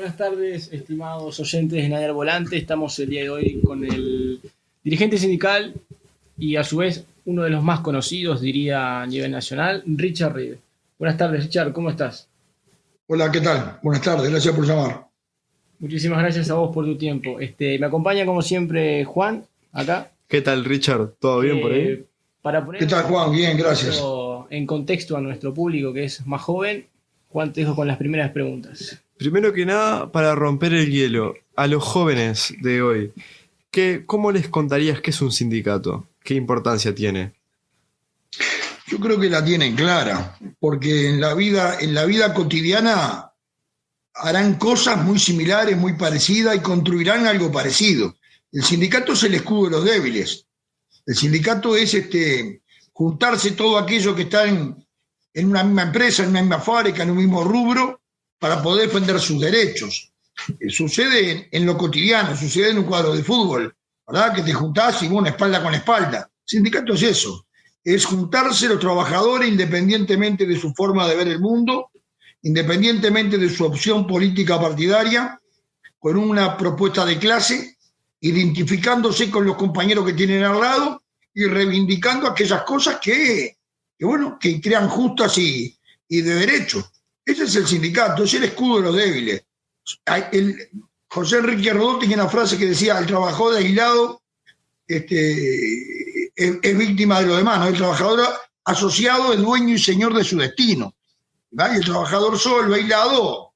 Buenas tardes, estimados oyentes de Nadie al Volante. Estamos el día de hoy con el dirigente sindical y a su vez uno de los más conocidos, diría a nivel nacional, Richard Rive. Buenas tardes, Richard, ¿cómo estás? Hola, ¿qué tal? Buenas tardes, gracias por llamar. Muchísimas gracias a vos por tu tiempo. Me acompaña como siempre Juan, acá, ¿Qué tal, Richard? ¿Todo bien por ahí? eh, para ¿Qué poner tal, Juan? Bien, gracias. en contexto a nuestro público que es más joven. Juan, te dejo con las primeras preguntas. Primero que nada, para romper el hielo, a los jóvenes de hoy, ¿cómo les contarías qué es un sindicato? ¿Qué importancia tiene? Yo creo que la tienen clara, porque en la vida cotidiana harán cosas muy similares, muy parecidas y construirán algo parecido. El sindicato es el escudo de los débiles. El sindicato es juntarse todo aquello que está en una misma empresa, en una misma fábrica, en un mismo rubro, para poder defender sus derechos. Sucede en lo cotidiano, sucede en un cuadro de fútbol, ¿verdad? Que te juntás y bueno, espalda con espalda. Sindicato es eso, es juntarse los trabajadores independientemente de su forma de ver el mundo, independientemente de su opción política partidaria, con una propuesta de clase, identificándose con los compañeros que tienen al lado y reivindicando aquellas cosas que crean justas y de derecho. Ese es el sindicato, es el escudo de los débiles. José Enrique Rodó tenía una frase que decía: el trabajador aislado es víctima de lo demás, ¿no? El trabajador asociado es dueño y señor de su destino, ¿verdad? Y el trabajador solo, aislado,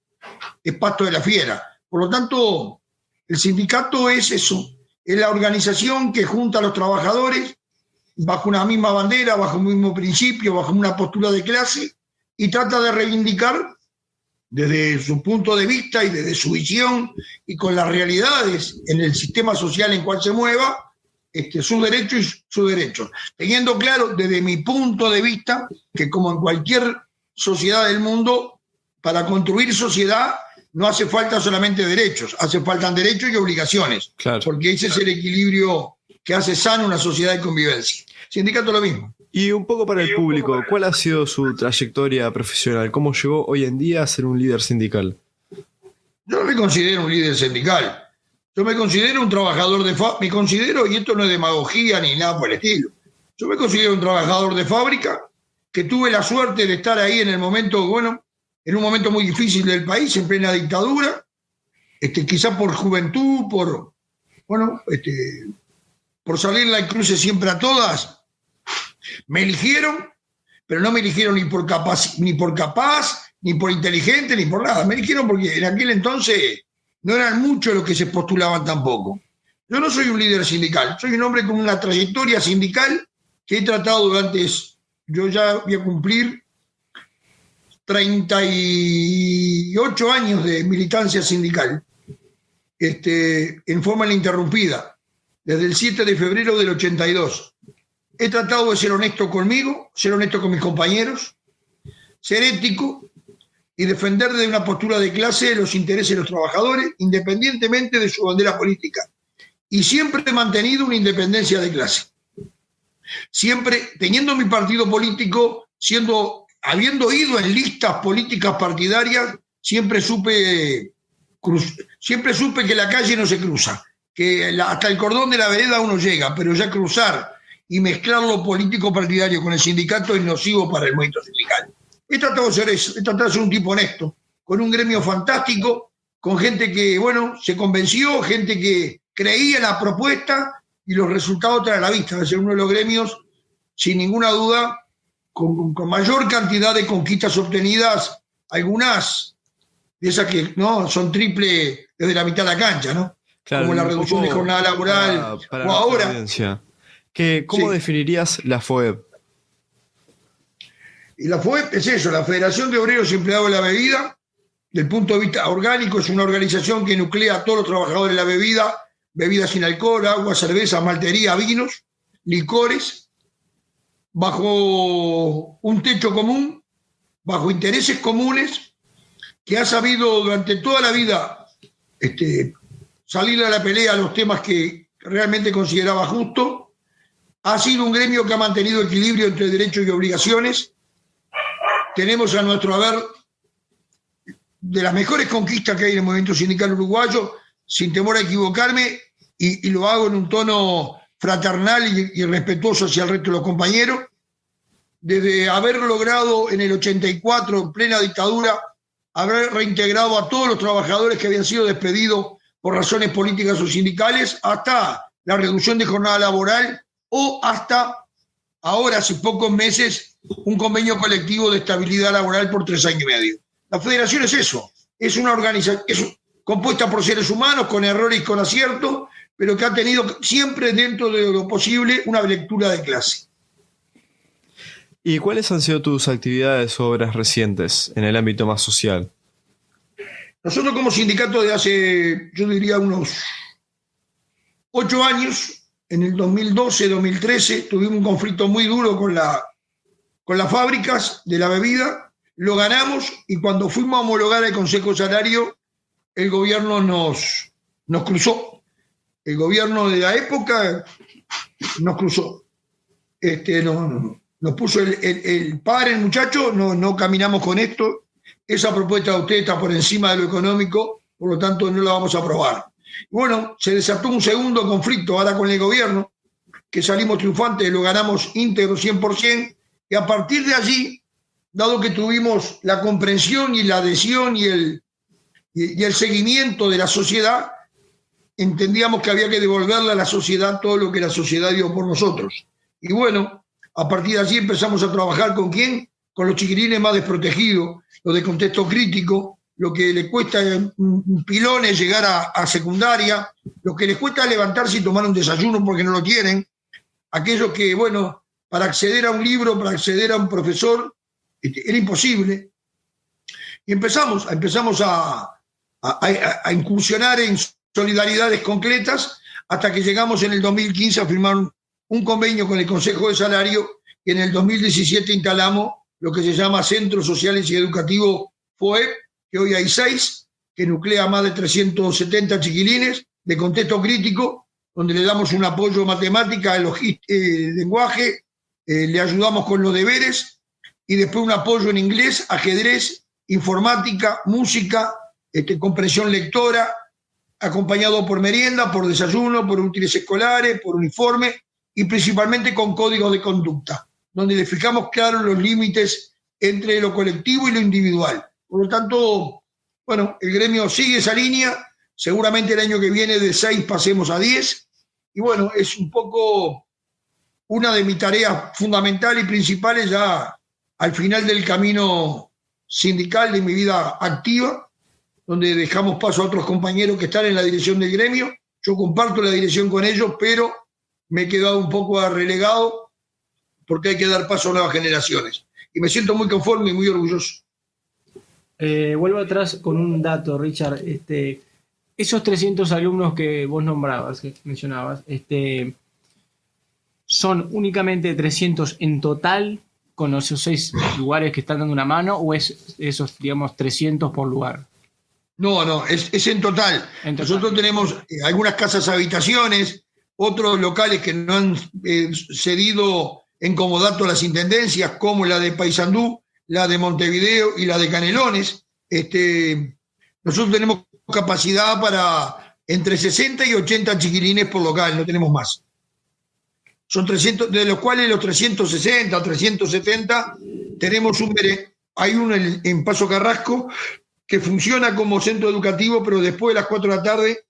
es pasto de la fiera. Por lo tanto, el sindicato es eso, es la organización que junta a los trabajadores bajo una misma bandera, bajo un mismo principio, bajo una postura de clase, y trata de reivindicar desde su punto de vista y desde su visión y con las realidades en el sistema social en cual se mueva, sus derechos y sus derechos. Teniendo claro desde mi punto de vista que, como en cualquier sociedad del mundo, para construir sociedad no hace falta solamente derechos, hace falta derechos y obligaciones, Claro. porque ese es el equilibrio que hace sana una sociedad de convivencia. Sindicato lo mismo. Y un poco para el público, ¿cuál ha sido su trayectoria profesional? ¿Cómo llegó hoy en día a ser un líder sindical? Yo no me considero un líder sindical. Yo me considero un trabajador de fábrica. Me considero, y esto no es demagogía ni nada por el estilo, yo me considero un trabajador de fábrica que tuve la suerte de estar ahí en el momento, bueno, en un momento muy difícil del país, en plena dictadura, quizá por juventud, por salir la cruce siempre a todas. Me eligieron, pero no me eligieron ni por capaz, ni por inteligente, ni por nada. Me eligieron porque en aquel entonces no eran muchos los que se postulaban tampoco. Yo no soy un líder sindical, soy un hombre con una trayectoria sindical que he tratado yo ya voy a cumplir 38 años de militancia sindical, en forma ininterrumpida, desde el 7 de febrero del 82. He tratado de ser honesto conmigo, ser honesto con mis compañeros, ser ético y defender desde una postura de clase los intereses de los trabajadores, independientemente de su bandera política. Y siempre he mantenido una independencia de clase. Siempre teniendo mi partido político, habiendo ido en listas políticas partidarias, siempre supe que la calle no se cruza, que hasta el cordón de la vereda uno llega, pero ya cruzar y mezclar lo político partidario con el sindicato es nocivo para el movimiento sindical. He tratado de ser eso, he tratado de ser un tipo honesto, con un gremio fantástico, con gente que, se convenció, gente que creía en la propuesta y los resultados traen a la vista. Va a ser uno de los gremios, sin ninguna duda, con mayor cantidad de conquistas obtenidas, algunas de esas que no son triple desde la mitad de la cancha, ¿no? Claro, como la reducción de jornada laboral, para o ahora. Audiencia. ¿Cómo definirías la FOEB? Y la FOEP es eso, la Federación de Obreros y Empleados de la Bebida. Del punto de vista orgánico, es una organización que nuclea a todos los trabajadores de la bebida, bebidas sin alcohol, agua, cerveza, maltería, vinos, licores, bajo un techo común, bajo intereses comunes, que ha sabido durante toda la vida salir a la pelea a los temas que realmente consideraba justo. Ha sido un gremio que ha mantenido equilibrio entre derechos y obligaciones. Tenemos a nuestro haber de las mejores conquistas que hay en el movimiento sindical uruguayo, sin temor a equivocarme, y lo hago en un tono fraternal y respetuoso hacia el resto de los compañeros, desde haber logrado en el 84, en plena dictadura, haber reintegrado a todos los trabajadores que habían sido despedidos por razones políticas o sindicales, hasta la reducción de jornada laboral, o hasta ahora, hace pocos meses, un convenio colectivo de estabilidad laboral por 3 años y medio. La federación es eso, es una organización compuesta por seres humanos, con errores y con aciertos, pero que ha tenido siempre, dentro de lo posible, una lectura de clase. ¿Y cuáles han sido tus actividades o obras recientes en el ámbito más social? Nosotros como sindicato de hace, yo diría, unos 8 años, en el 2012-2013, tuvimos un conflicto muy duro con las fábricas de la bebida, lo ganamos, y cuando fuimos a homologar el Consejo Salario, el gobierno nos cruzó. El gobierno de la época nos cruzó. Nos puso el padre, el muchacho, no caminamos con esto. Esa propuesta de usted está por encima de lo económico, por lo tanto no la vamos a aprobar. Bueno, se desató un segundo conflicto ahora con el gobierno, que salimos triunfantes, lo ganamos íntegro 100%, y a partir de allí, dado que tuvimos la comprensión y la adhesión y el seguimiento de la sociedad, entendíamos que había que devolverle a la sociedad todo lo que la sociedad dio por nosotros. Y bueno, a partir de allí empezamos a trabajar ¿con quién? Con los chiquilines más desprotegidos, los de contexto crítico, lo que les cuesta pilones llegar a secundaria, lo que les cuesta levantarse y tomar un desayuno porque no lo tienen, aquellos que, bueno, para acceder a un libro, para acceder a un profesor, era imposible. Y empezamos a incursionar en solidaridades concretas hasta que llegamos en el 2015 a firmar un convenio con el Consejo de Salario, y en el 2017 instalamos lo que se llama Centros Sociales y Educativos FOEP, que hoy hay 6, que nuclea más de 370 chiquilines de contexto crítico, donde le damos un apoyo matemática, lenguaje, le ayudamos con los deberes, y después un apoyo en inglés, ajedrez, informática, música, comprensión lectora, acompañado por merienda, por desayuno, por útiles escolares, por uniforme, y principalmente con códigos de conducta, donde le fijamos claros los límites entre lo colectivo y lo individual. Por lo tanto, bueno, el gremio sigue esa línea, seguramente el año que viene de 6 pasemos a 10, y bueno, es un poco una de mis tareas fundamentales y principales ya al final del camino sindical de mi vida activa, donde dejamos paso a otros compañeros que están en la dirección del gremio. Yo comparto la dirección con ellos, pero me he quedado un poco relegado porque hay que dar paso a nuevas generaciones. Y me siento muy conforme y muy orgulloso. Vuelvo atrás con un dato, Richard. Esos 300 alumnos que vos nombrabas, que mencionabas, ¿son únicamente 300 en total con esos 6 lugares que están dando una mano, o es esos, digamos, 300 por lugar? No, es en total. Nosotros tenemos algunas casas habitaciones, otros locales que no han cedido en comodato a las intendencias, como la de Paysandú, la de Montevideo y la de Canelones. Nosotros tenemos capacidad para entre 60 y 80 chiquilines por local, no tenemos más. Son 300, de los cuales los 360 o 370 tenemos hay uno en Paso Carrasco que funciona como centro educativo, pero después de las 4 de la tarde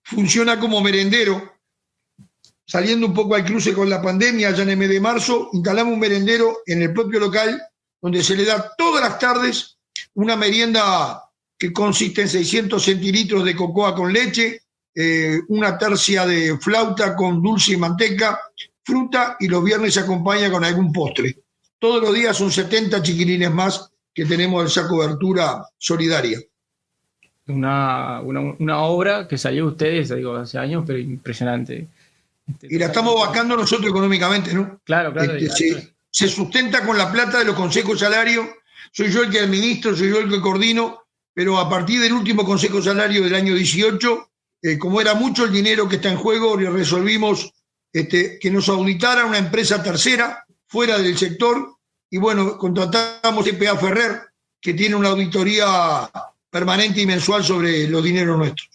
funciona como merendero. Saliendo un poco al cruce con la pandemia, ya en el mes de marzo, instalamos un merendero en el propio local, donde se le da todas las tardes una merienda que consiste en 600 centilitros de cocoa con leche, una tercia de flauta con dulce y manteca, fruta, y los viernes se acompaña con algún postre. Todos los días son 70 chiquilines más que tenemos esa cobertura solidaria. Una obra que salió de ustedes, digo, hace años, pero impresionante. Y la estamos bancando nosotros económicamente, ¿no? Claro. Se sustenta con la plata de los consejos salarios. Soy yo el que administro, soy yo el que coordino, pero a partir del último consejo salario del año 18, como era mucho el dinero que está en juego, resolvimos que nos auditara una empresa tercera fuera del sector, y bueno, contratamos CPA Ferrer, que tiene una auditoría permanente y mensual sobre los dineros nuestros.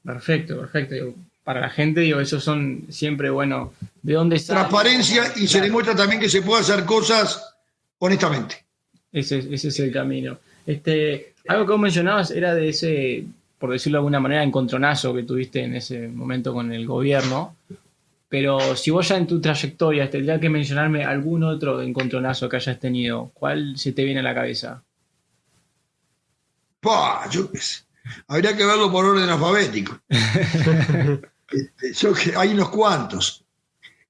Perfecto, perfecto. Digo, para la gente, digo, esos son siempre, bueno, ¿de dónde sale? Transparencia y se demuestra también que se puede hacer cosas honestamente. Ese es el camino. Algo que vos mencionabas era de ese, por decirlo de alguna manera, encontronazo que tuviste en ese momento con el gobierno. Pero si vos ya en tu trayectoria tendrías que mencionarme algún otro encontronazo que hayas tenido, ¿cuál se te viene a la cabeza? Yo qué sé. Habría que verlo por orden alfabético. Hay unos cuantos.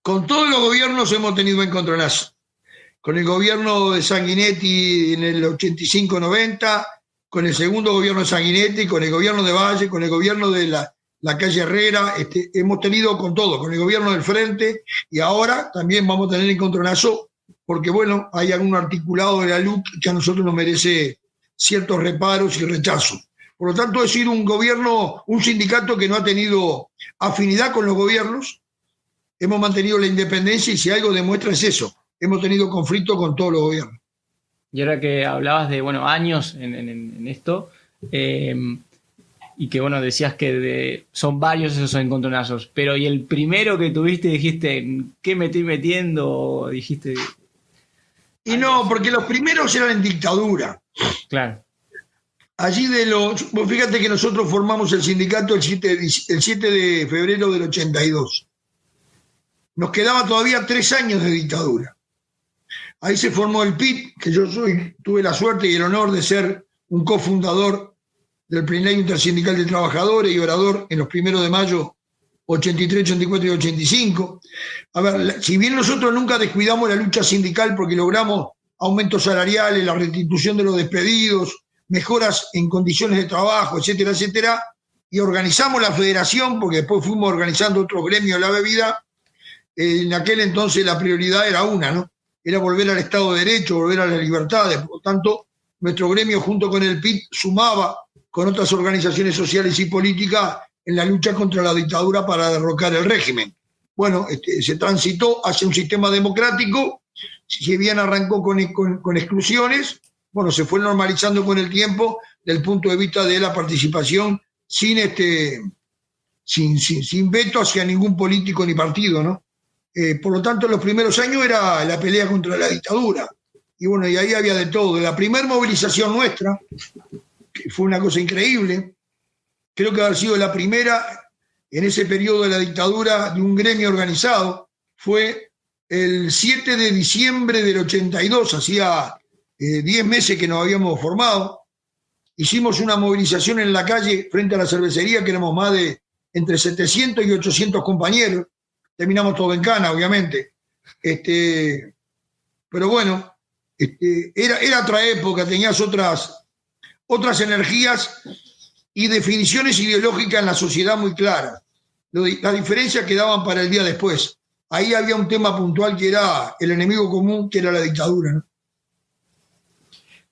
Con todos los gobiernos hemos tenido encontronazo. Con el gobierno de Sanguinetti en el 85-90, con el segundo gobierno de Sanguinetti, con el gobierno de Valle, con el gobierno de la calle Herrera, hemos tenido con todo, con el gobierno del Frente, y ahora también vamos a tener encontronazo, porque bueno, hay algún articulado de la LUC que a nosotros nos merece ciertos reparos y rechazos. Por lo tanto, es decir, un sindicato que no ha tenido afinidad con los gobiernos, hemos mantenido la independencia y si algo demuestra es eso, hemos tenido conflicto con todos los gobiernos. Y ahora que hablabas de, bueno, años en esto, y que, bueno, decías que son varios esos encontronazos, pero ¿y el primero que tuviste dijiste, qué me estoy metiendo? Dijiste... Y no, porque los primeros eran en dictadura. Claro. Allí fíjate que nosotros formamos el sindicato el 7 de febrero del 82. Nos quedaba todavía 3 años de dictadura. Ahí se formó el PIT, que tuve la suerte y el honor de ser un cofundador del Plenario Intersindical de Trabajadores y orador en los 1 de mayo 83, 84 y 85. A ver, si bien nosotros nunca descuidamos la lucha sindical porque logramos aumentos salariales, la restitución de los despedidos, mejoras en condiciones de trabajo, etcétera, etcétera, y organizamos la federación, porque después fuimos organizando otros gremios de la bebida, en aquel entonces la prioridad era una, ¿no? Era volver al Estado de Derecho, volver a las libertades. Por lo tanto, nuestro gremio junto con el PIT sumaba con otras organizaciones sociales y políticas en la lucha contra la dictadura para derrocar el régimen. Bueno, se transitó hacia un sistema democrático, si bien arrancó con exclusiones, bueno, se fue normalizando con el tiempo desde el punto de vista de la participación sin veto hacia ningún político ni partido, ¿no? Por lo tanto, los primeros años era la pelea contra la dictadura. Y bueno, y ahí había de todo. La primera movilización nuestra, que fue una cosa increíble, creo que haber sido la primera en ese periodo de la dictadura de un gremio organizado, fue el 7 de diciembre del 82, hacía 10 meses que nos habíamos formado. Hicimos una movilización en la calle frente a la cervecería, que éramos más de entre 700 y 800 compañeros. Terminamos todo en cana, obviamente. Pero bueno, era otra época, tenías otras energías y definiciones ideológicas en la sociedad muy claras. Las diferencias quedaban para el día después. Ahí había un tema puntual que era el enemigo común, que era la dictadura, ¿no?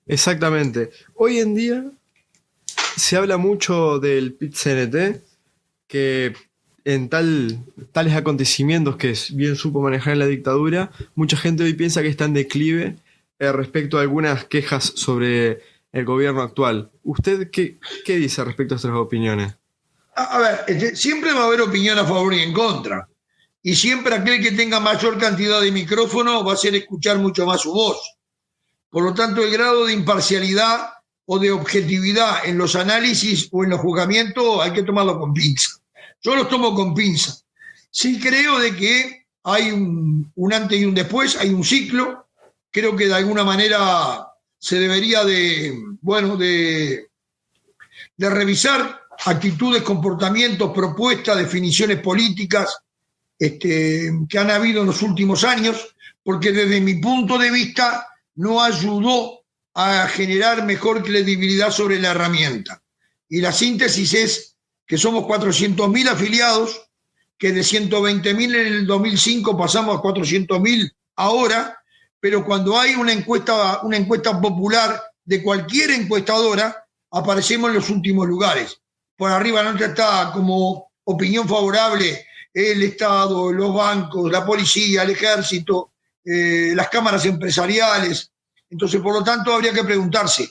Exactamente. Hoy en día se habla mucho del PIT-CNT, que en tales acontecimientos que bien supo manejar en la dictadura, mucha gente hoy piensa que está en declive respecto a algunas quejas sobre el gobierno actual. ¿Usted qué dice respecto a estas opiniones? A ver, siempre va a haber opinión a favor y en contra. Y siempre aquel que tenga mayor cantidad de micrófono va a hacer escuchar mucho más su voz. Por lo tanto, el grado de imparcialidad o de objetividad en los análisis o en los juzgamientos hay que tomarlo con pinza. Yo los tomo con pinza. Sí creo de que hay un antes y un después, hay un ciclo. Creo que de alguna manera se debería de revisar actitudes, comportamientos, propuestas, definiciones políticas que han habido en los últimos años, porque desde mi punto de vista no ayudó a generar mejor credibilidad sobre la herramienta. Y la síntesis es que somos 400.000 afiliados, que de 120.000 en el 2005 pasamos a 400.000 ahora, pero cuando hay una encuesta popular de cualquier encuestadora, aparecemos en los últimos lugares. Por arriba nuestra está como opinión favorable el Estado, los bancos, la policía, el ejército, las cámaras empresariales. Entonces, por lo tanto, habría que preguntarse,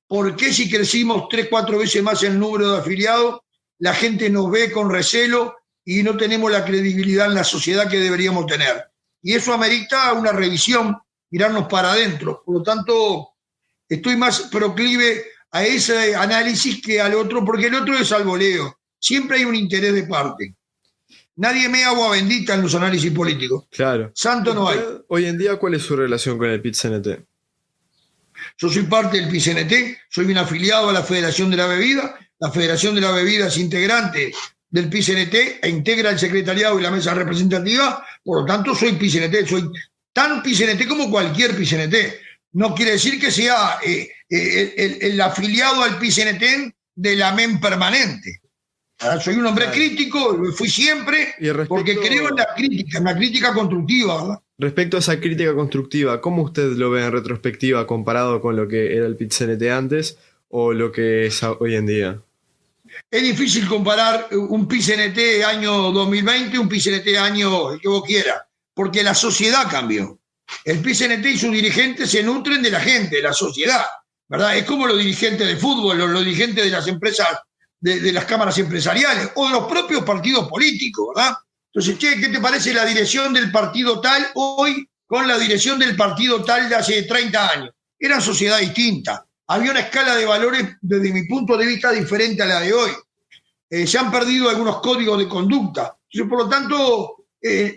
¿por qué si crecimos 3, 4 veces más el número de afiliados, la gente nos ve con recelo y no tenemos la credibilidad en la sociedad que deberíamos tener? Y eso amerita una revisión, mirarnos para adentro. Por lo tanto, estoy más proclive a ese análisis que al otro, porque el otro es al voleo. Siempre hay un interés de parte. Nadie me agua bendita en los análisis políticos. Claro. Santo no hay. Hoy en día, ¿cuál es su relación con el PIT-CNT? Yo soy parte del PIT-CNT, soy un afiliado a la Federación de la Bebida. La Federación de la Bebida es integrante del PIT-CNT e integra el secretariado y la mesa representativa. Por lo tanto, soy PIT-CNT, soy tan PIT-CNT como cualquier PIT-CNT. No quiere decir que sea el afiliado al PIT-CNT de la MEM permanente. Soy un hombre crítico, fui siempre, porque creo en la crítica constructiva, ¿verdad? Respecto a esa crítica constructiva, ¿cómo usted lo ve en retrospectiva comparado con lo que era el PIT-CNT antes o lo que es hoy en día? Es difícil comparar un PIT-CNT año 2020, un PIT-CNT año el que vos quieras, porque la sociedad cambió. El PIT-CNT y sus dirigentes se nutren de la gente, de la sociedad, ¿verdad? Es como los dirigentes de fútbol, los dirigentes de las empresas, de las cámaras empresariales o de los propios partidos políticos, ¿verdad? Entonces, ¿qué te parece la dirección del partido tal hoy con la dirección del partido tal de hace 30 años? Era sociedad distinta. Había una escala de valores, desde mi punto de vista, diferente a la de hoy. Se han perdido algunos códigos de conducta. Entonces, por lo tanto,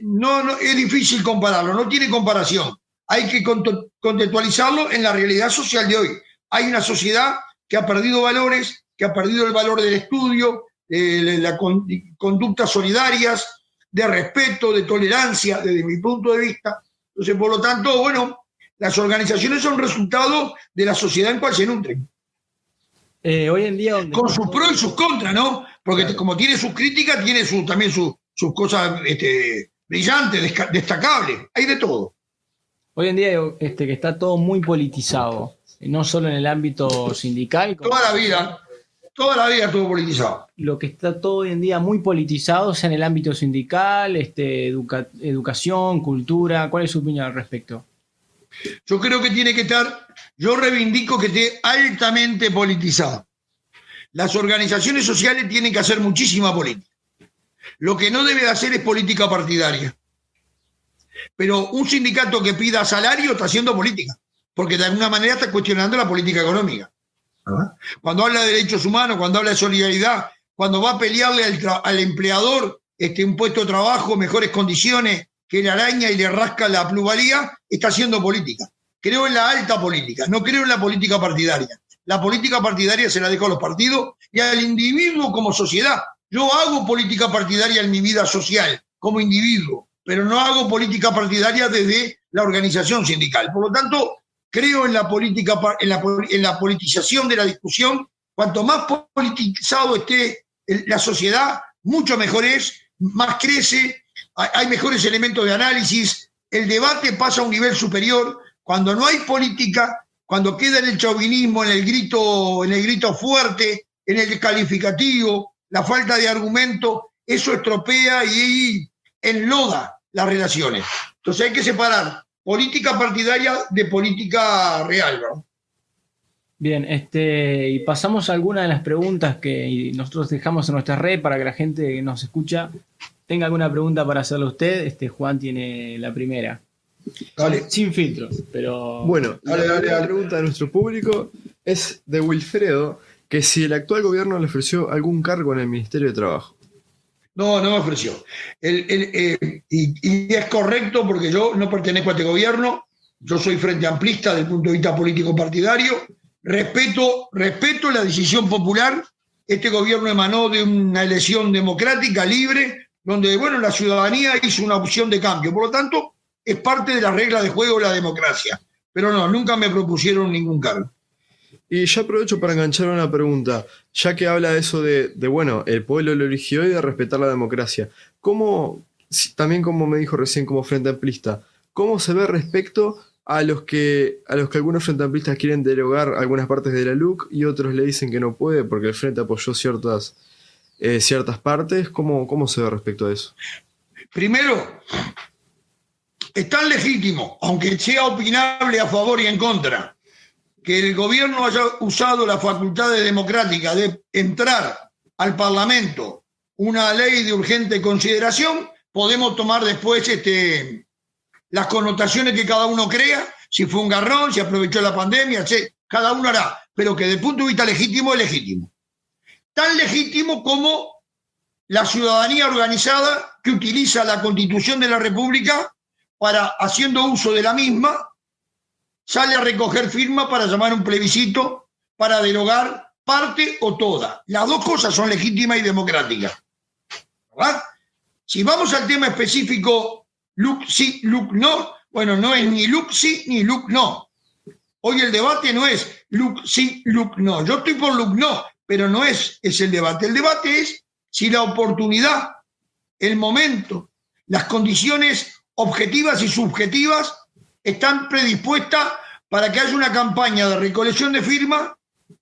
no, es difícil compararlo, no tiene comparación. Hay que contextualizarlo en la realidad social de hoy. Hay una sociedad que ha perdido valores, que ha perdido el valor del estudio, la conductas solidarias, de respeto, de tolerancia, desde mi punto de vista. Entonces, por lo tanto, bueno, las organizaciones son resultado de la sociedad en cual se nutren. Hoy en día... Con sus pros y sus contras, ¿no? Porque claro, como tiene sus críticas, tiene también sus cosas brillantes, destacables. Hay de todo. Hoy en día que está todo muy politizado, no solo en el ámbito sindical. Toda la vida estuvo politizado. Lo que está todo hoy en día muy politizado es en el ámbito sindical, educación, cultura. ¿Cuál es su opinión al respecto? Yo creo que tiene que estar, yo reivindico que esté altamente politizado. Las organizaciones sociales tienen que hacer muchísima política. Lo que no debe de hacer es política partidaria. Pero un sindicato que pida salario está haciendo política, porque de alguna manera está cuestionando la política económica. Cuando habla de derechos humanos, cuando habla de solidaridad, cuando va a pelearle al empleador un puesto de trabajo, mejores condiciones, que le araña y le rasca la plusvalía, está haciendo política. Creo en la alta política, no creo en la política partidaria. La política partidaria se la dejo a los partidos y al individuo como sociedad. Yo hago política partidaria en mi vida social como individuo, pero no hago política partidaria desde la organización sindical. Por lo tanto, creo en la política, en la politización de la discusión. Cuanto más politizado esté la sociedad, mucho mejor es, más crece, hay mejores elementos de análisis, el debate pasa a un nivel superior. Cuando no hay política, cuando queda en el chauvinismo, en el grito fuerte, en el descalificativo, la falta de argumento, eso estropea y enloda las relaciones. Entonces hay que separar política partidaria de política real, ¿no? Bien, y pasamos a algunas de las preguntas que nosotros dejamos en nuestra red para que la gente que nos escucha tenga alguna pregunta para hacerle a usted. Juan tiene la primera. Dale. Sin filtros, pero... Bueno, la pregunta de nuestro público es de Wilfredo, que si el actual gobierno le ofreció algún cargo en el Ministerio de Trabajo. No me ofreció. Y es correcto porque yo no pertenezco a este gobierno, yo soy frente amplista desde el punto de vista político partidario, respeto la decisión popular. Este gobierno emanó de una elección democrática, libre, donde, bueno, la ciudadanía hizo una opción de cambio. Por lo tanto, es parte de las reglas de juego de la democracia. Pero no, nunca me propusieron ningún cargo. Y yo aprovecho para enganchar una pregunta, ya que habla de eso de bueno, el pueblo lo eligió y de respetar la democracia. ¿Cómo, también como me dijo recién como frente amplista, cómo se ve respecto a los que algunos frente amplistas quieren derogar algunas partes de la LUC y otros le dicen que no puede porque el frente apoyó ciertas partes? ¿Cómo se ve respecto a eso? Primero, es tan legítimo, aunque sea opinable a favor y en contra, que el gobierno haya usado las facultades democráticas de entrar al Parlamento una ley de urgente consideración, podemos tomar después las connotaciones que cada uno crea, si fue un garrón, si aprovechó la pandemia, cada uno hará, pero que desde el punto de vista legítimo es legítimo. Tan legítimo como la ciudadanía organizada que utiliza la Constitución de la República para, haciendo uso de la misma, sale a recoger firmas para llamar un plebiscito para derogar parte o toda. Las dos cosas son legítimas y democráticas. ¿Verdad? Si vamos al tema específico, LUC sí, LUC no, bueno, no es ni LUC sí ni LUC no. Hoy el debate no es LUC sí, LUC no. Yo estoy por LUC no, pero no es el debate. El debate es si la oportunidad, el momento, las condiciones objetivas y subjetivas están predispuestas para que haya una campaña de recolección de firmas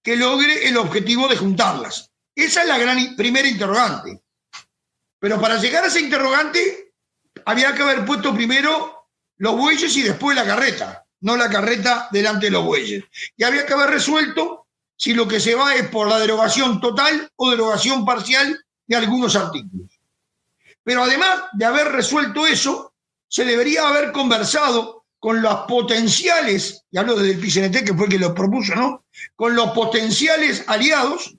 que logre el objetivo de juntarlas. Esa es la primera interrogante. Pero para llegar a esa interrogante había que haber puesto primero los bueyes y después la carreta, no la carreta delante de los bueyes. Y había que haber resuelto si lo que se va es por la derogación total o derogación parcial de algunos artículos. Pero además de haber resuelto eso, se debería haber conversado con los potenciales, y hablo desde el PCNT, que fue el que lo propuso, ¿no? Con los potenciales aliados,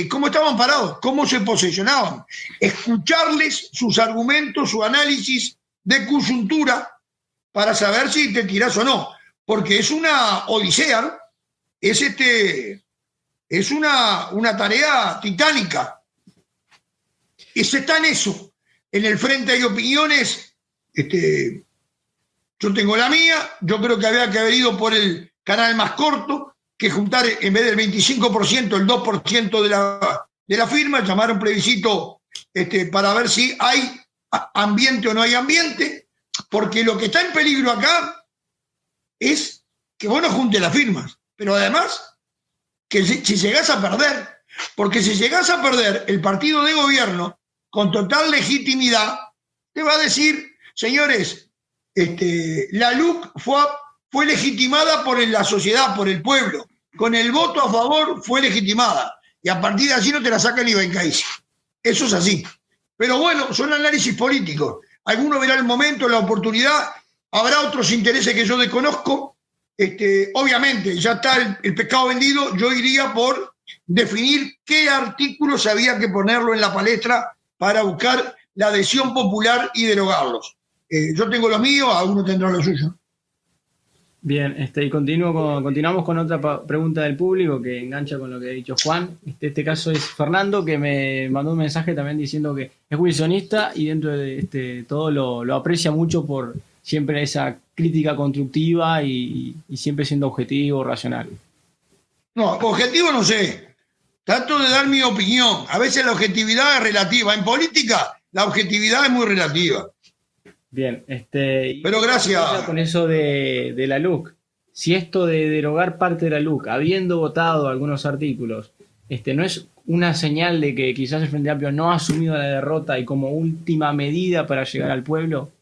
cómo estaban parados, cómo se posicionaban, escucharles sus argumentos, su análisis de coyuntura para saber si te tirás o no, porque es una odisea, es una tarea titánica. Y se está en eso. En el frente hay opiniones, yo tengo la mía, yo creo que había que haber ido por el canal más corto, que juntar en vez del 25%, el 2% de la firma, llamar a un plebiscito para ver si hay ambiente o no hay ambiente, porque lo que está en peligro acá es que vos no juntes las firmas, pero además que si llegás a perder, porque si llegás a perder, el partido de gobierno con total legitimidad te va a decir, señores, la LUC fue legitimada por la sociedad, por el pueblo. Con el voto a favor fue legitimada. Y a partir de allí no te la sacan ni Bencaísi. Eso es así. Pero bueno, son análisis políticos. Alguno verá el momento, la oportunidad. Habrá otros intereses que yo desconozco. Obviamente, ya está el pescado vendido. Yo iría por definir qué artículos había que ponerlo en la palestra para buscar la adhesión popular y derogarlos. Yo tengo los míos, alguno tendrá los suyos. Bien, y continuamos con otra pregunta del público que engancha con lo que ha dicho Juan. Este caso es Fernando, que me mandó un mensaje también diciendo que es wilsonista y dentro de todo lo aprecia mucho por siempre esa crítica constructiva y siempre siendo objetivo, racional. No, objetivo no sé. Trato de dar mi opinión. A veces la objetividad es relativa. En política, la objetividad es muy relativa. Bien, pero gracias. Con eso de la LUC, si esto de derogar parte de la LUC, habiendo votado algunos artículos, ¿no es una señal de que quizás el Frente Amplio no ha asumido la derrota y como última medida para llegar al pueblo?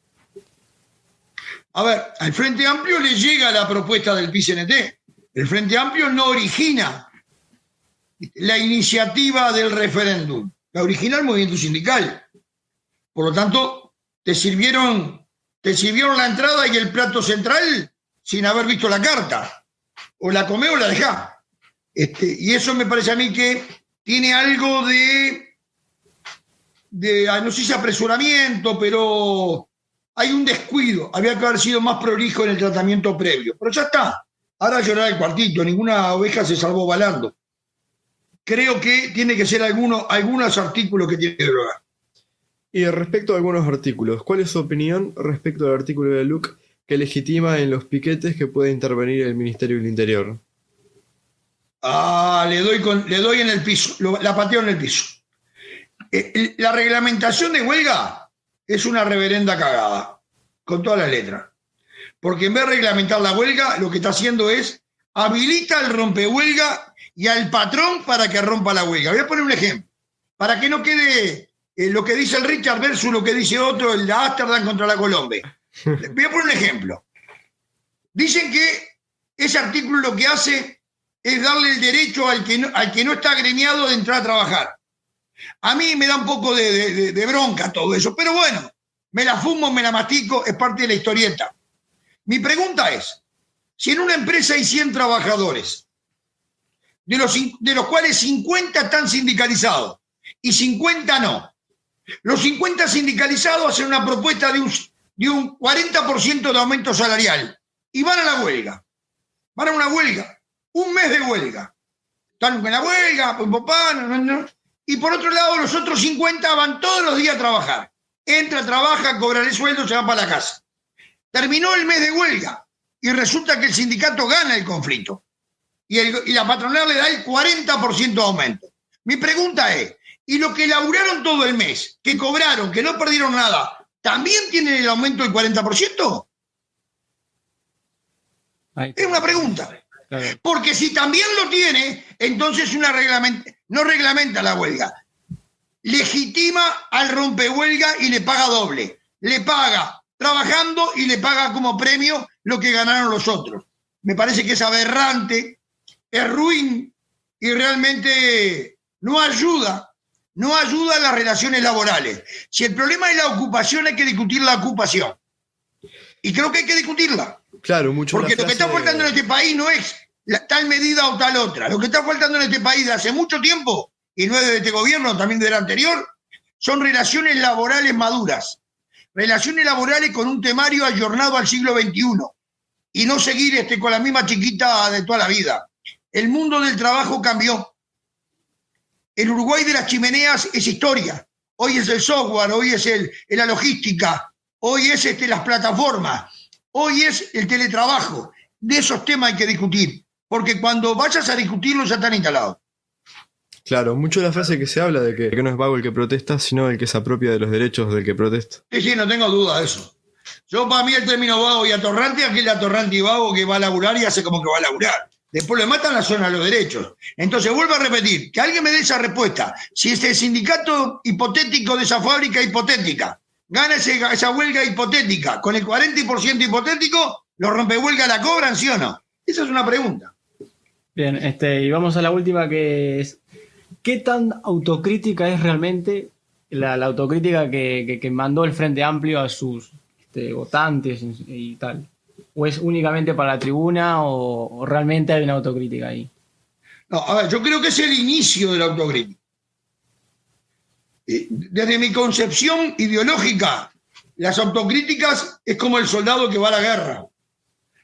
A ver, al Frente Amplio le llega la propuesta del PCNT. El Frente Amplio no origina la iniciativa del referéndum, la origina el movimiento sindical. Por lo tanto, te sirvieron la entrada y el plato central sin haber visto la carta. O la comés o la dejás. Y eso me parece a mí que tiene algo de no sé si apresuramiento, pero hay un descuido. Había que haber sido más prolijo en el tratamiento previo. Pero ya está. Ahora llorar el cuartito. Ninguna oveja se salvó balando. Creo que tiene que ser algunos artículos que tiene que derogar. Y respecto a algunos artículos, ¿cuál es su opinión respecto al artículo de LUC que legitima en los piquetes que puede intervenir el Ministerio del Interior? Le doy en el piso, la pateo en el piso. La reglamentación de huelga es una reverenda cagada, con todas las letras. Porque en vez de reglamentar la huelga, lo que está haciendo es habilita al rompehuelga y al patrón para que rompa la huelga. Voy a poner un ejemplo, para que no quede lo que dice el Richard versus lo que dice otro, el de Ámsterdam contra la Colombia. Voy a poner un ejemplo. Dicen que ese artículo lo que hace es darle el derecho al que no está agremiado de entrar a trabajar. A mí me da un poco de bronca todo eso, pero bueno, me la fumo, me la mastico, es parte de la historieta. Mi pregunta es, si en una empresa hay 100 trabajadores, de los cuales 50 están sindicalizados y 50 no, los 50 sindicalizados hacen una propuesta de un 40% de aumento salarial y van a la huelga, van a una huelga, un mes de huelga, están en la huelga, y por otro lado los otros 50 van todos los días a trabajar, entra, trabaja, cobra el sueldo, se va para la casa. Terminó el mes de huelga y resulta que el sindicato gana el conflicto y la patronal le da el 40% de aumento. Mi pregunta es, ¿y los que laburaron todo el mes, que cobraron, que no perdieron nada, también tienen el aumento del 40%? Es una pregunta. Claro. Porque si también lo tiene, entonces no reglamenta la huelga. Legitima al rompehuelga y le paga doble. Le paga trabajando y le paga como premio lo que ganaron los otros. Me parece que es aberrante, es ruin y realmente no ayuda a las relaciones laborales. Si el problema es la ocupación, hay que discutir la ocupación. Y creo que hay que discutirla. Claro, mucho. Porque lo que está faltando en este país no es tal medida o tal otra. Lo que está faltando en este país de hace mucho tiempo, y no es de este gobierno, también del anterior, son relaciones laborales maduras. Relaciones laborales con un temario ayornado al siglo XXI. Y no seguir con la misma chiquita de toda la vida. El mundo del trabajo cambió. El Uruguay de las chimeneas es historia. Hoy es el software, hoy es la logística, hoy es las plataformas, hoy es el teletrabajo. De esos temas hay que discutir, porque cuando vayas a discutirlos ya están instalados. Claro, mucho de la frase que se habla de que no es vago el que protesta, sino el que se apropia de los derechos del que protesta. Sí, no tengo duda de eso. Yo, para mí, el término vago y atorrante, aquel atorrante y vago que va a laburar y hace como que va a laburar. Después le matan la zona a los derechos. Entonces, vuelvo a repetir, que alguien me dé esa respuesta. Si este sindicato hipotético de esa fábrica hipotética gana esa huelga hipotética con el 40% hipotético, ¿los rompehuelgas la cobran, sí o no? Esa es una pregunta. Bien, y vamos a la última, que es, ¿qué tan autocrítica es realmente la autocrítica que mandó el Frente Amplio a sus votantes y tal? ¿O es únicamente para la tribuna o realmente hay una autocrítica ahí? No, a ver, yo creo que es el inicio de la autocrítica. Desde mi concepción ideológica, las autocríticas es como el soldado que va a la guerra.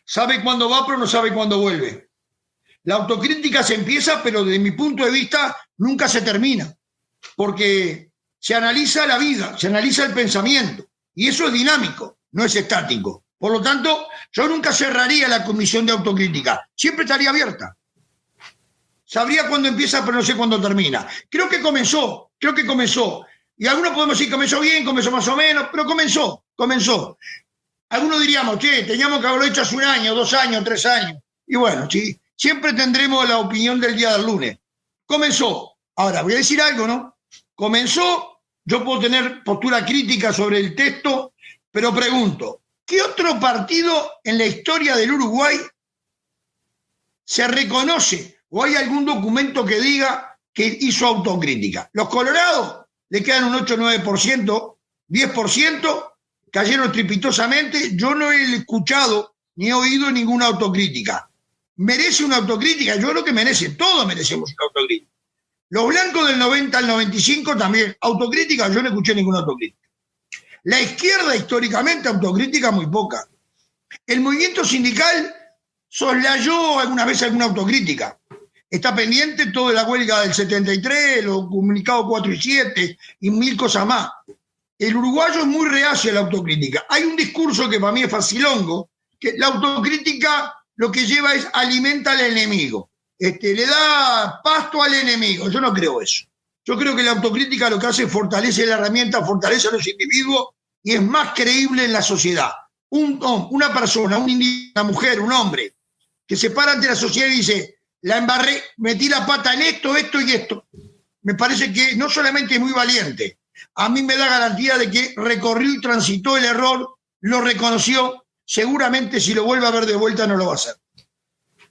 Sabe cuándo va, pero no sabe cuándo vuelve. La autocrítica se empieza, pero desde mi punto de vista nunca se termina. Porque se analiza la vida, se analiza el pensamiento. Y eso es dinámico, no es estático. Por lo tanto, yo nunca cerraría la comisión de autocrítica. Siempre estaría abierta. Sabría cuándo empieza, pero no sé cuándo termina. Creo que comenzó. Y algunos podemos decir que comenzó bien, comenzó más o menos, pero comenzó. Algunos diríamos, teníamos que haberlo hecho hace 1 año, 2 años, 3 años. Y bueno, sí, siempre tendremos la opinión del día del lunes. Comenzó. Ahora, voy a decir algo, ¿no? Comenzó, yo puedo tener postura crítica sobre el texto, pero pregunto, ¿qué otro partido en la historia del Uruguay se reconoce o hay algún documento que diga que hizo autocrítica? Los colorados le quedan un 8-9%, 10%, cayeron estrepitosamente. Yo no he escuchado ni he oído ninguna autocrítica. ¿Merece una autocrítica? Yo creo que merece, todos merecemos una autocrítica. Los blancos del 90 al 95 también, autocrítica, yo no escuché ninguna autocrítica. La izquierda, históricamente, autocrítica muy poca. El movimiento sindical soslayó alguna vez alguna autocrítica. Está pendiente todo de la huelga del 73, los comunicados 4 y 7 y 1000 cosas más. El uruguayo es muy reacio a la autocrítica. Hay un discurso que para mí es facilongo, que la autocrítica lo que lleva es alimenta al enemigo. Le da pasto al enemigo. Yo no creo eso. Yo creo que la autocrítica lo que hace es fortalece la herramienta, fortalece a los individuos y es más creíble en la sociedad. Una persona, una mujer, un hombre, que se para ante la sociedad y dice, la embarré, metí la pata en esto, esto y esto. Me parece que no solamente es muy valiente, a mí me da garantía de que recorrió y transitó el error, lo reconoció, seguramente si lo vuelve a ver de vuelta no lo va a hacer.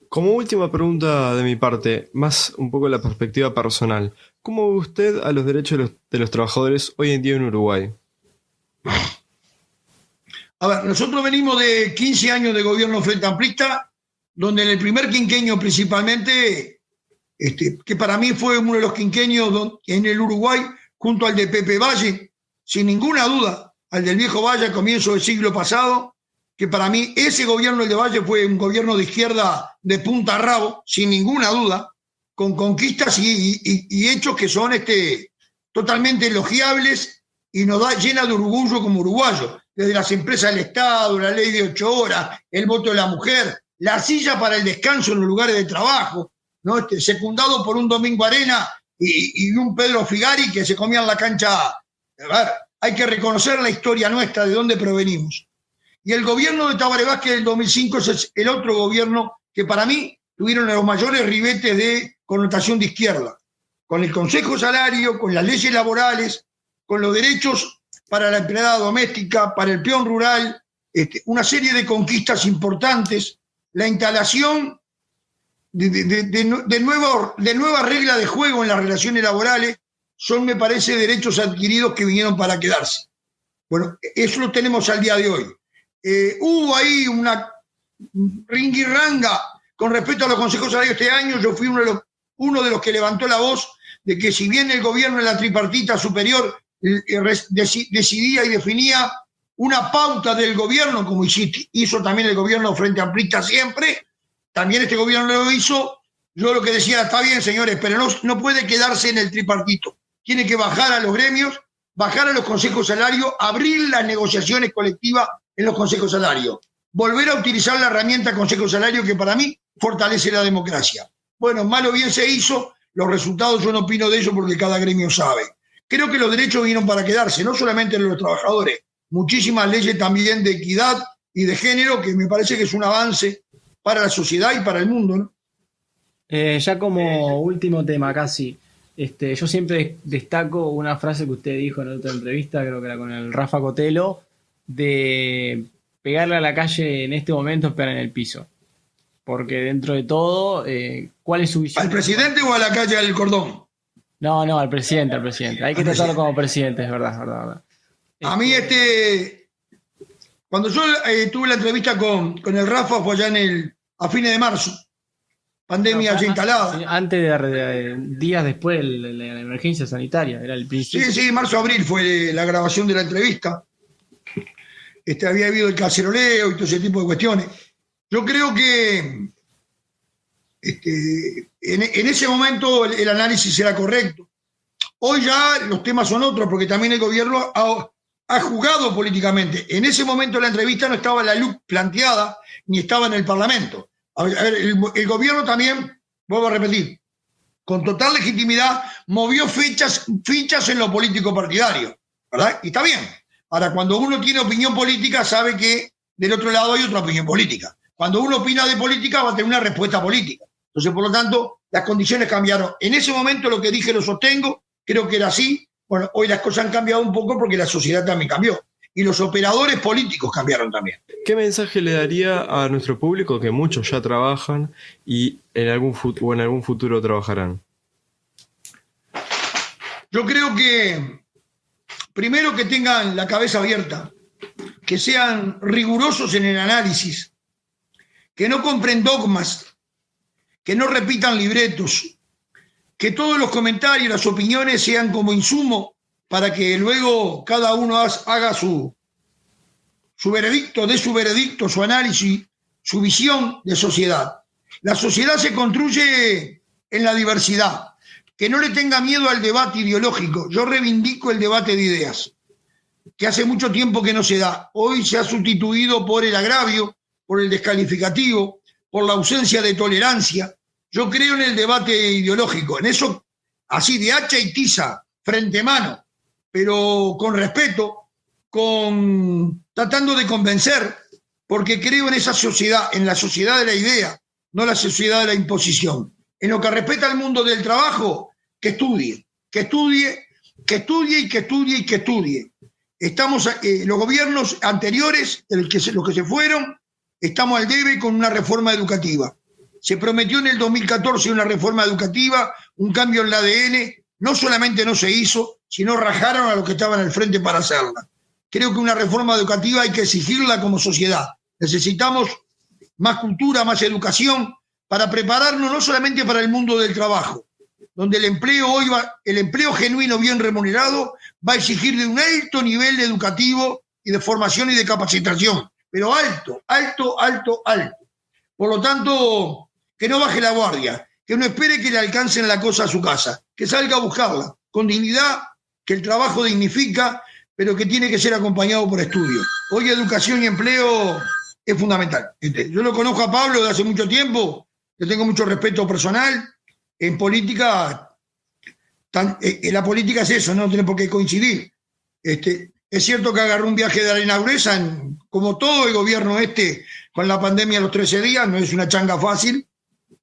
Como última pregunta de mi parte, más un poco la perspectiva personal, ¿cómo ve usted a los derechos de los trabajadores hoy en día en Uruguay? A ver, nosotros venimos de 15 años de gobierno frente amplista, donde en el primer quinquenio principalmente, que para mí fue uno de los quinquenios en el Uruguay, junto al de Pepe Valle, sin ninguna duda, al del viejo Valle a comienzo del siglo pasado, que para mí ese gobierno, el de Valle, fue un gobierno de izquierda de punta a rabo, sin ninguna duda, con conquistas y hechos que son totalmente elogiables y nos llena de orgullo como uruguayos, desde las empresas del Estado, la ley de 8 horas, el voto de la mujer, la silla para el descanso en los lugares de trabajo, ¿no? Secundado por un Domingo Arena y un Pedro Figari que se comían la cancha. A ver, hay que reconocer la historia nuestra, de dónde provenimos. Y el gobierno de Tabaré Vázquez del 2005 es el otro gobierno que para mí tuvieron los mayores ribetes de connotación de izquierda, con el Consejo Salario, con las leyes laborales, con los derechos para la empleada doméstica, para el peón rural, una serie de conquistas importantes, la instalación de nuevas reglas de juego en las relaciones laborales, son, me parece, derechos adquiridos que vinieron para quedarse. Bueno, eso lo tenemos al día de hoy. Hubo ahí una ringuirranga con respecto a los consejos salarios este año. Yo fui uno de los que levantó la voz de que si bien el gobierno en la tripartita superior decidía y definía una pauta del gobierno, como hizo también el gobierno frente amplista siempre, también este gobierno lo hizo. Yo lo que decía, está bien, señores, pero no puede quedarse en el tripartito. Tiene que bajar a los gremios, bajar a los consejos salarios, abrir las negociaciones colectivas en los consejos salarios, volver a utilizar la herramienta consejo salario, que para mí fortalece la democracia. Bueno, mal o bien se hizo, los resultados yo no opino de ello porque cada gremio sabe. Creo que los derechos vinieron para quedarse, no solamente los trabajadores, muchísimas leyes también de equidad y de género, que me parece que es un avance para la sociedad y para el mundo, ¿no? Ya como último tema casi, yo siempre destaco una frase que usted dijo en otra entrevista, creo que era con el Rafa Cotelo, de pegarle a la calle en este momento es pegar en el piso. Porque dentro de todo, ¿cuál es su visión? ¿Al presidente o a la calle del cordón? No, al presidente. Hay que tratarlo como presidente, es verdad. A mí, cuando yo tuve la entrevista con el Rafa, fue allá a fines de marzo, pandemia ya instalada. Antes de días después de la emergencia sanitaria, era el principio. Sí, marzo-abril fue la grabación de la entrevista. Había habido el caceroleo y todo ese tipo de cuestiones. Yo creo que en ese momento el análisis era correcto. Hoy ya los temas son otros, porque también el gobierno ha jugado políticamente. En ese momento la entrevista no estaba la luz planteada, ni estaba en el Parlamento. A ver, el gobierno también, vuelvo a repetir, con total legitimidad, movió fichas en lo político partidario, ¿verdad? Y está bien. Ahora, cuando uno tiene opinión política, sabe que del otro lado hay otra opinión política. Cuando uno opina de política, va a tener una respuesta política. Entonces, por lo tanto, las condiciones cambiaron. En ese momento lo que dije lo sostengo, creo que era así. Bueno, hoy las cosas han cambiado un poco porque la sociedad también cambió. Y los operadores políticos cambiaron también. ¿Qué mensaje le daría a nuestro público, que muchos ya trabajan y en algún futuro trabajarán? Yo creo que primero que tengan la cabeza abierta, que sean rigurosos en el análisis, que no compren dogmas, que no repitan libretos, que todos los comentarios, las opiniones sean como insumo para que luego cada uno haga su veredicto, su análisis, su visión de sociedad. La sociedad se construye en la diversidad. Que no le tenga miedo al debate ideológico. Yo reivindico el debate de ideas, que hace mucho tiempo que no se da. Hoy se ha sustituido por el agravio, por el descalificativo, por la ausencia de tolerancia. Yo creo en el debate ideológico, en eso así de hacha y tiza, frente mano, pero con respeto, tratando de convencer, porque creo en esa sociedad, en la sociedad de la idea, no la sociedad de la imposición. En lo que respecta al mundo del trabajo, que estudie. Estamos, los gobiernos anteriores, los que se fueron, estamos al debe con una reforma educativa. Se prometió en el 2014 una reforma educativa, un cambio en el ADN. No solamente no se hizo, sino rajaron a los que estaban al frente para hacerla. Creo que una reforma educativa hay que exigirla como sociedad. Necesitamos más cultura, más educación, para prepararnos no solamente para el mundo del trabajo, donde el empleo genuino bien remunerado va a exigir de un alto nivel educativo y de formación y de capacitación, pero alto, alto, alto, alto. Por lo tanto, que no baje la guardia, que no espere que le alcancen la cosa a su casa, que salga a buscarla con dignidad, que el trabajo dignifica, pero que tiene que ser acompañado por estudio. Hoy educación y empleo es fundamental. Yo lo conozco a Pablo de hace mucho tiempo, le tengo mucho respeto personal. En política, la política es eso, no tiene por qué coincidir. Es cierto que agarró un viaje de arena gruesa, como todo el gobierno con la pandemia a los 13 días, no es una changa fácil.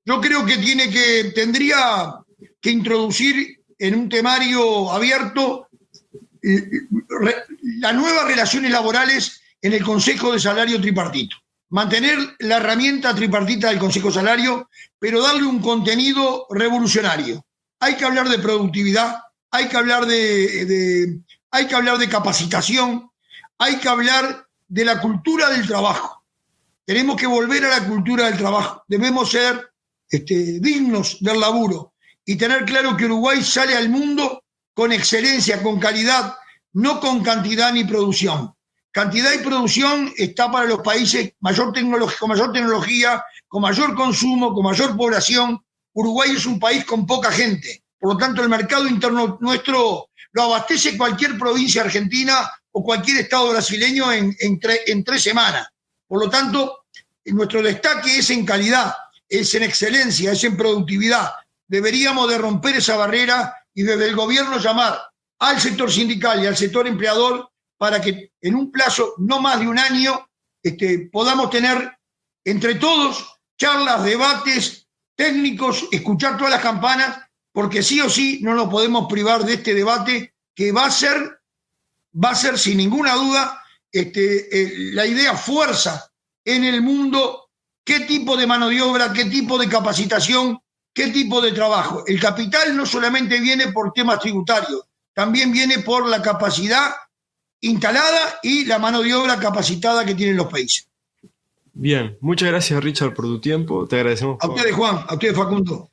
Yo creo que tendría que introducir en un temario abierto las nuevas relaciones laborales en el Consejo de Salario Tripartito. Mantener la herramienta tripartita del Consejo de Salario, pero darle un contenido revolucionario. Hay que hablar de productividad, hay que hablar de capacitación, hay que hablar de la cultura del trabajo. Tenemos que volver a la cultura del trabajo. Debemos ser dignos del laburo y tener claro que Uruguay sale al mundo con excelencia, con calidad, no con cantidad ni producción. Cantidad y producción está para los países con mayor tecnología, con mayor consumo, con mayor población. Uruguay es un país con poca gente. Por lo tanto, el mercado interno nuestro lo abastece cualquier provincia argentina o cualquier estado brasileño en 3 semanas. Por lo tanto, nuestro destaque es en calidad, es en excelencia, es en productividad. Deberíamos de romper esa barrera y desde el gobierno llamar al sector sindical y al sector empleador para que en un plazo no más de un año podamos tener entre todos charlas, debates técnicos, escuchar todas las campanas, porque sí o sí no nos podemos privar de este debate que va a ser sin ninguna duda la idea fuerza en el mundo, qué tipo de mano de obra, qué tipo de capacitación, qué tipo de trabajo. El capital no solamente viene por temas tributarios, también viene por la capacidad instalada y la mano de obra capacitada que tienen los países. Bien, muchas gracias Richard por tu tiempo, te agradecemos. A ustedes Juan, a ustedes Facundo.